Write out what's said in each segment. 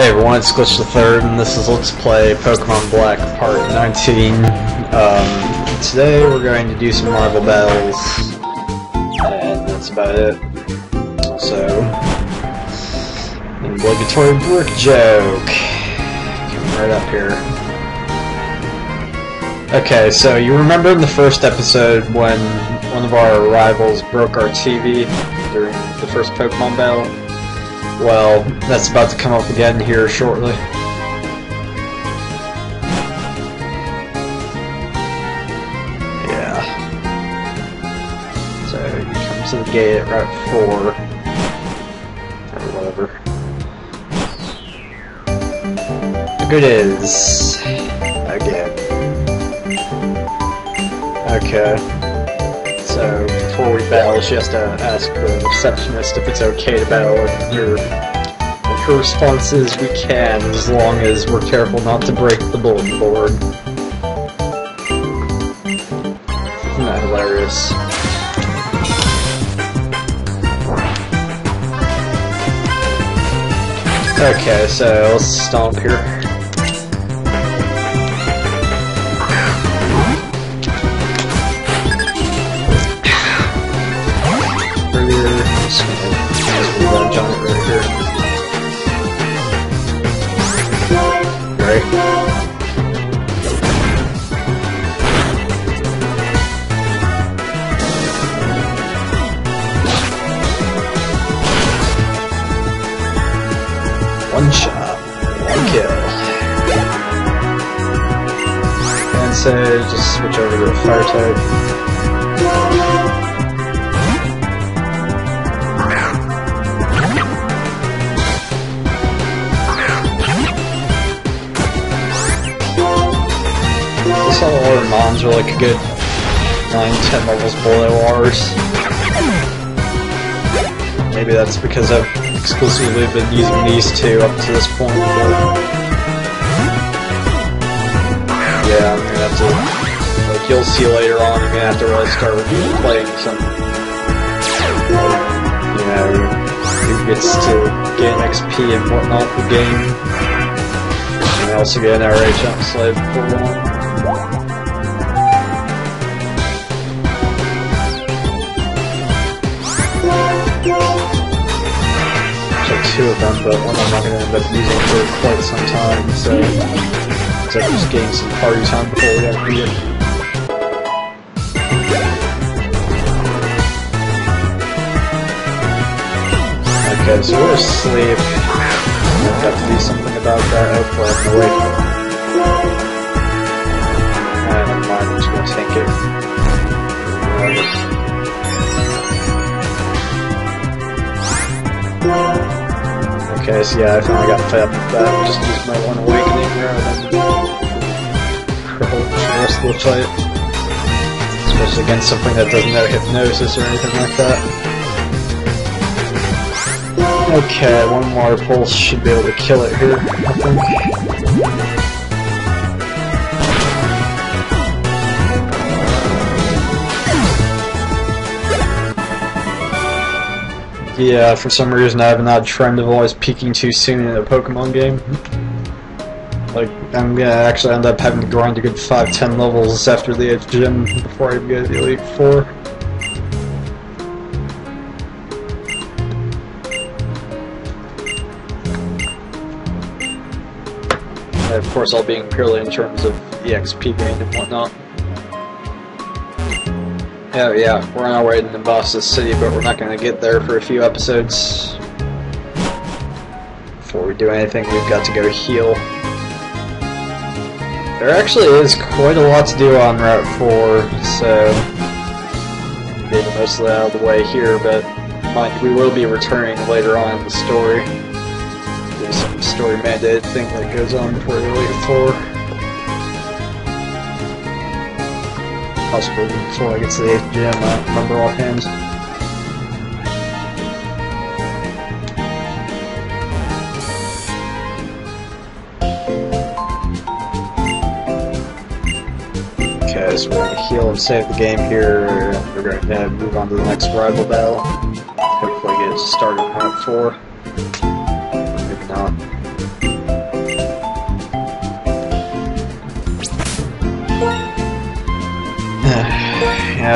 Hey everyone, it's Glitch the Third, and this is Let's Play Pokemon Black Part 19. Today we're going to do some rival battles, and that's about it. So, the obligatory brick joke. Coming right up here. Okay, so you remember in the first episode when one of our rivals broke our TV during the first Pokemon battle? Well, that's about to come up again here shortly. Yeah. So, you come to the gate at Route 4. Or whatever. Look it is. Again. Okay. So, before we battle, she has to ask the receptionist if it's okay to battle her. And her response is, we can, as long as we're careful not to break the bulletin board. Isn't that hilarious? Okay, so let's stomp here. Jump right here. Right. One shot, one kill. And so just switch over to a fire type. All our mons are like a good 9-10 levels below ours. Maybe that's because I've exclusively been using these two up to this point, but yeah, I'm gonna have to, like, you'll see later on, I'm gonna have to really start playing some, you know, who gets to gain XP and whatnot the game, and also get an RH on Slave for one. Two of them, but one I'm not going to end up using for quite some time, so I just gain some party time before we have to beat it. Okay, so we're asleep. I've got to do something about that. Hopefully I can wake up. Never mind, I'm just going to tank it. Okay, so yeah, I finally got fed up with that. Just used my one awakening rather than the rest of the fight. Especially against something that doesn't know hypnosis or anything like that. Okay, one more pulse should be able to kill it here, I think. Yeah, for some reason I have an odd trend of always peaking too soon in a Pokemon game. Like, I'm gonna actually end up having to grind a good 5-10 levels after the 8th gym before I get the Elite Four. And of course, all being purely in terms of EXP gain and whatnot. Oh yeah, we're on our way to Nimbasa City, but we're not going to get there for a few episodes. Before we do anything, we've got to go heal. There actually is quite a lot to do on Route 4, so being mostly out of the way here, but mind, we will be returning later on in the story. There's some story mandated thing that goes on before the Elite Four. Possibly before I get to the 8th gym, I don't remember offhand. Okay, so we're going to heal and save the game here, and we're going to move on to the next rival battle. Hopefully get it started on Route 4. Maybe not.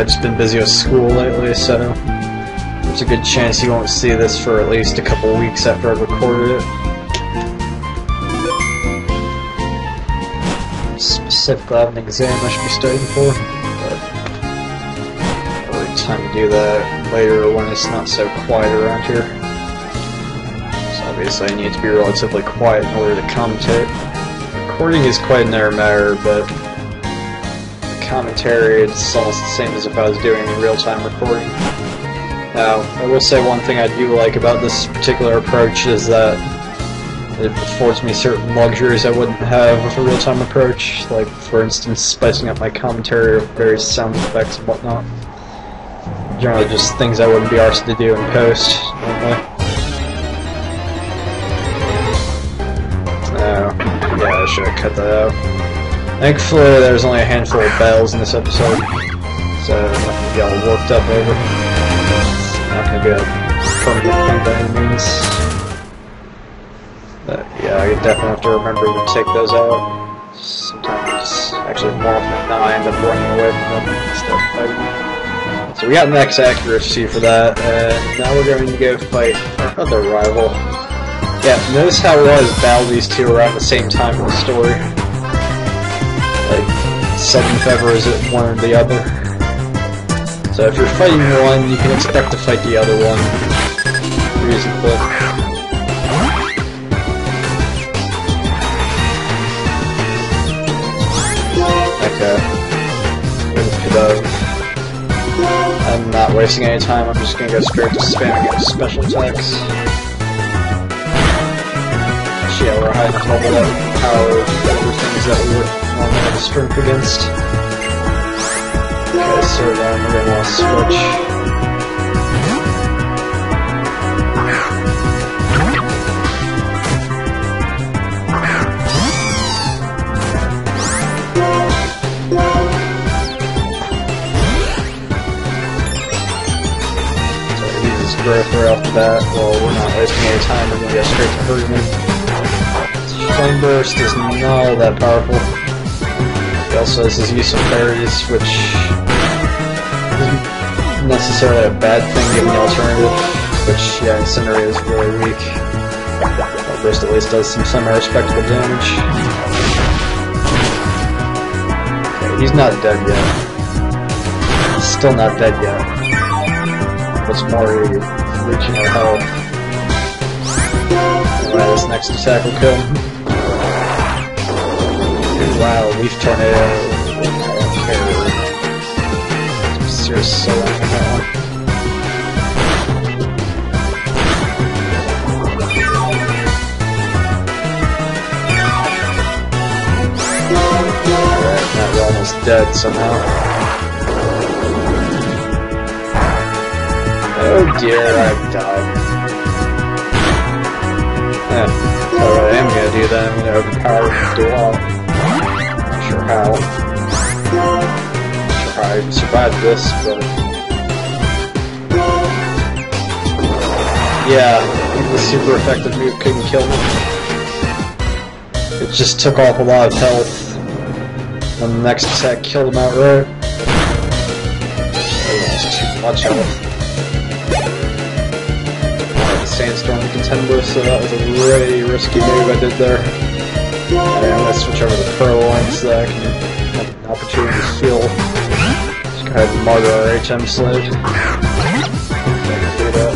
I've just been busy with school lately, so there's a good chance you won't see this for at least a couple weeks after I've recorded it. Specifically, I have an exam I should be studying for, but really time to do that later when it's not so quiet around here. So obviously I need to be relatively quiet in order to commentate. Recording is quite another matter, but commentary, it's almost the same as if I was doing a real-time recording. Now, I will say one thing I do like about this particular approach is that it affords me certain luxuries I wouldn't have with a real-time approach, like, for instance, spicing up my commentary with various sound effects and whatnot. Generally just things I wouldn't be arsed to do in post, normally. Oh, yeah, I should have cut that out. Thankfully, there's only a handful of battles in this episode, so nothing to get all worked up over. It's not going to be a permanent thing by any means. But yeah, I definitely have to remember to take those out. Sometimes, actually more often than not, I end up running away from them instead of fighting them. So we got max accuracy for that, and now we're going to go fight our other rival. Yeah, notice how I always battle these two around the same time in the story. Like, seldom if ever is it one or the other. So if you're fighting one, you can expect to fight the other one reasonably. Okay. I'm not wasting any time, I'm just gonna go straight to spamming of special attacks. Yeah, we're high enough level that we can power whatever things that we would normally have strength against. Okay, so then we're going to want to switch. So he uses growth right off the bat. Well, we're not wasting any time, we're going to go straight to hurting him. Flame Burst is not all that powerful. He also has his use of parries, which isn't necessarily a bad thing given the alternative, which, yeah, Incinerate is really weak. Flame Burst at least does some semi-respectable damage. Okay, he's not dead yet. He's still not dead yet. What's more, he's reaching our health. Anyway, this next attack will kill him. Wow, Leaf Tornado. I don't care. Serious solo on that one. Alright, now we're almost dead somehow. Oh dear, I've died. Yeah, so what I am gonna do then, I'm gonna overpower Dwell. Sure how. Not sure how I survived this, but yeah, the super effective move couldn't kill me. It just took off a lot of health. When the next attack killed him outright. That was too much health. The Sandstorm to contend with, so that was a really risky move I did there. I'm gonna switch over to Purloin so that I can have an opportunity to heal. Just go ahead and martyr our HM Slave. So I can do that.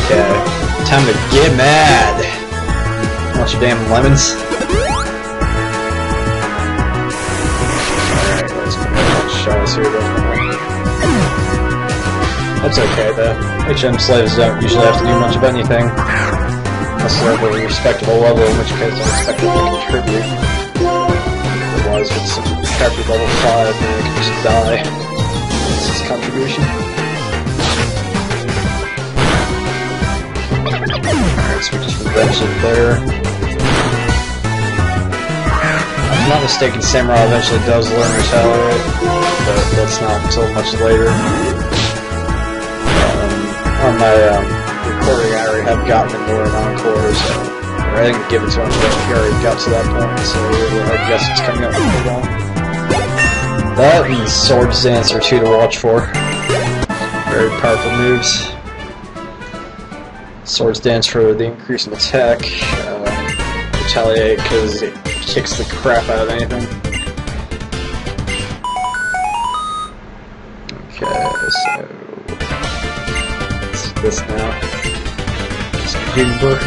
Okay, time to get mad! Want your damn lemons? Alright, let's go ahead and show us here. That's okay though. HM slaves don't usually have to do much of anything. Unless they're at a respectable level, in which case I expect them to contribute. Otherwise, if it's character level 5, then they can just die. That's his contribution. Alright, so we just revenge it there. If I'm not mistaken, Samurai eventually does learn Retaliate, but that's not until much later. On my recording, I already have gotten into an Encore, so I didn't give it to him, but he already got to that point, so I guess it's coming up pretty long. That and Swords Dance are two to watch for. Very powerful moves. Swords Dance for the increase in attack. Retaliate because it kicks the crap out of anything. Okay, so let's do this now. Some Goober.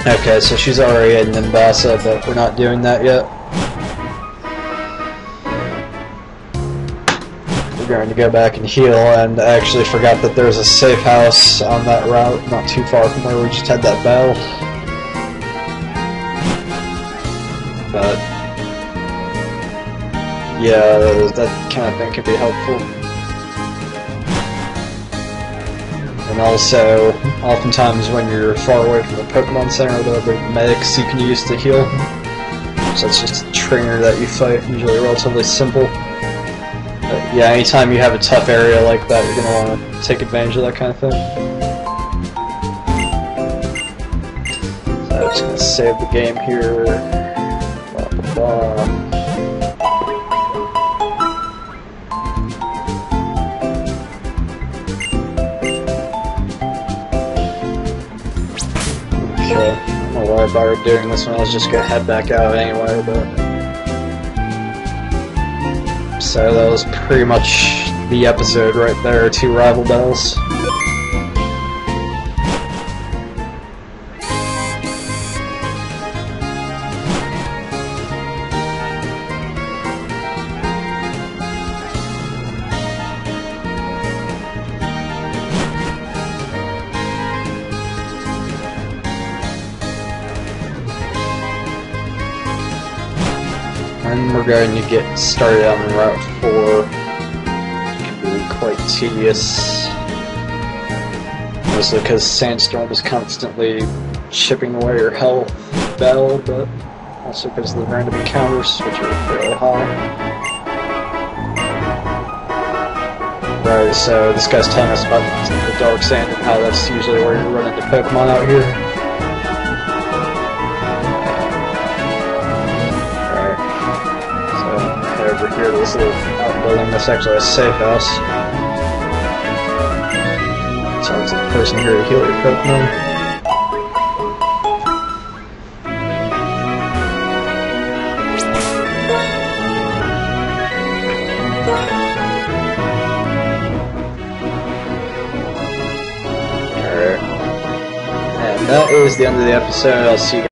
Okay, so she's already at Nimbasa, but we're not doing that yet. We're going to go back and heal, and I actually forgot that there's a safe house on that route, not too far from where we just had that battle. But yeah, that kind of thing could be helpful. And also, oftentimes when you're far away from the Pokemon Center, there are medics you can use to heal. So it's just a trainer that you fight, usually relatively simple. But yeah, anytime you have a tough area like that, you're going to want to take advantage of that kind of thing. So I'm just going to save the game here. Blah, blah, blah. I don't know why I bothered doing this one, I was just gonna head back out anyway, but... So that was pretty much the episode right there, 2 rival battles. And we're going to get started on Route 4. It can be quite tedious. Mostly because Sandstorm is constantly chipping away your health battle, but also because of the random encounters, which are fairly high. Right, so this guy's telling us about the Dark Sand and how that's usually where you run into Pokemon out here. Over here to this little outbuilding that's actually a safe house. So it's a person here to heal your Pokemon. Alright. And that is the end of the episode. I'll see you guys.